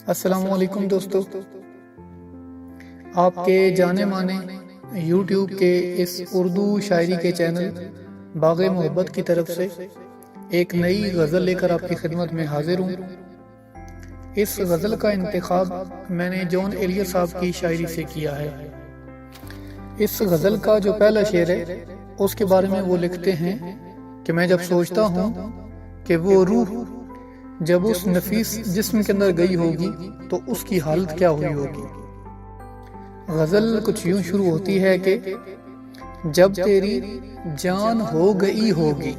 अस्सलामुअलैकुम दोस्तों, आपके जाने माने YouTube के इस उर्दू शायरी के चैनल बाग़े मोहब्बत की तरफ से एक नई गज़ल लेकर आपकी खिदमत में हाजिर हूँ। इस गज़ल का इंतखाब मैंने जॉन एलियट साहब की शायरी से किया है। इस गज़ल का जो पहला शेर है उसके बारे में वो लिखते हैं कि मैं जब सोचता हूँ कि वो रूह जब उस नफीस जिस्म के अंदर गई होगी तो उसकी हालत क्या हुई होगी। गजल कुछ यूं शुरू होती है कि जब तेरी जान हो गई होगी,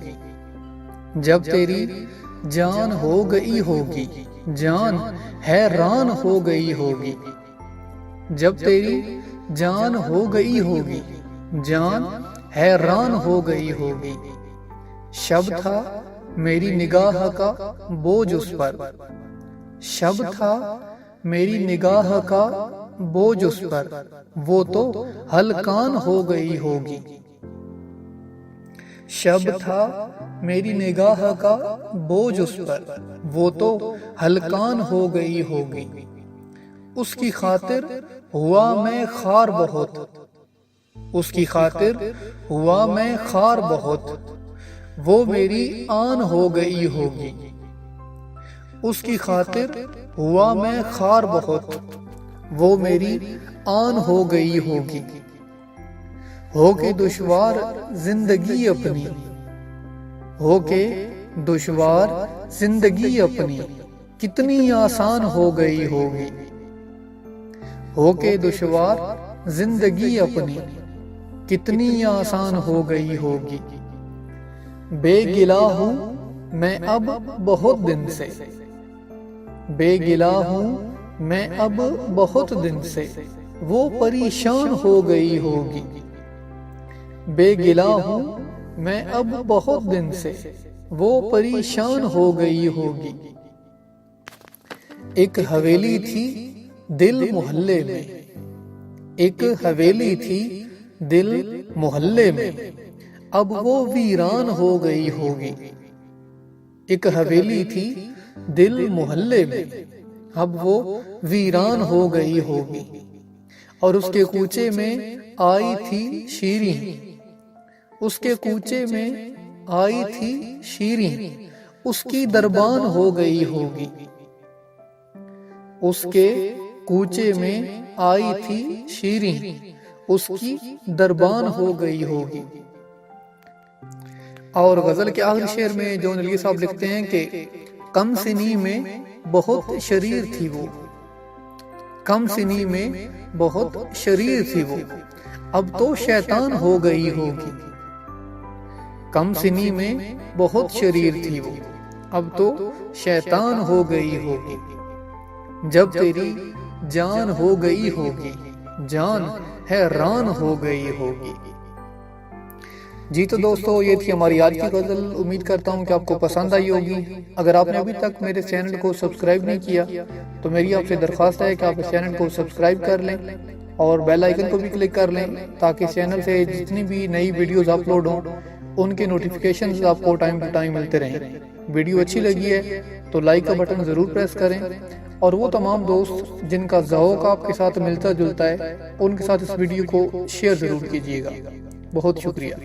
जब तेरी जान हो गई होगी, जान हैरान हो गई होगी, जब तेरी जान हो गई होगी, जान हैरान हो गई होगी। शब था मेरी निगाह का बोझ उस पर, शब था मेरी निगाह का बोझ उस पर, वो तो हलकान हो गई होगी। शब था मेरी निगाह का बोझ उस पर, वो तो हलकान हो गई होगी। उसकी खातिर हुआ मैं खार बहुत, उसकी खातिर हुआ मैं खार बहुत, वो मेरी आन हो गई होगी। उसकी खातिर हुआ मैं खार बहुत, वो मेरी आन हो गई होगी। होके दुश्वार जिंदगी अपनी, होके दुश्वार जिंदगी अपनी, कितनी आसान हो गई होगी। होके दुश्वार जिंदगी अपनी, कितनी आसान हो गई होगी। बेगिला हूँ मैं अब बहुत दिन से, बेगिला हूँ मैं अब बहुत दिन से, वो परेशान हो गई होगी। बेगिला हूँ मैं अब बहुत दिन से, वो परेशान हो गई होगी। एक हवेली थी दिल मोहल्ले में, एक हवेली थी दिल मोहल्ले में, अब वो वीरान हो गई होगी। एक हवेली थी दिल मोहल्ले में, अब वो वीरान हो गई होगी। और उसके कूचे में आई थी शीरी, उसके कूचे में आई थी शीरी, उसकी दरबान हो गई होगी। उसके कूचे में आई थी शीरी, उसकी दरबान हो गई होगी। और गजल के आखिरी शेर में जॉन एलियट साहब लिखते हैं कि कम सिनी में बहुत शरीर थी वो, कम सिनी में बहुत शरीर थी वो, अब तो शैतान हो गई होगी। कम सिनी में बहुत शरीर थी वो, अब तो शैतान हो गई होगी। जब तेरी जान हो गई होगी, जान हैरान हो गई होगी। जी तो दोस्तों, ये थी हमारी आज की गजल। उम्मीद करता हूँ कि आपको पसंद आई होगी। अगर आपने अभी तक मेरे चैनल को सब्सक्राइब नहीं किया तो मेरी आपसे दरख्वास्त है कि आप इस चैनल को सब्सक्राइब कर लें और बेल आइकन को भी क्लिक कर लें, ताकि चैनल से जितनी भी नई वीडियोस अपलोड हों उनके नोटिफिकेशंस आपको टाइम टू टाइम मिलते रहें। वीडियो अच्छी लगी है तो लाइक का बटन ज़रूर प्रेस करें, और वो तमाम दोस्त जिनका ज़ौक़ आपके साथ मिलता जुलता है उनके साथ इस वीडियो को शेयर ज़रूर कीजिएगा। बहुत शुक्रिया।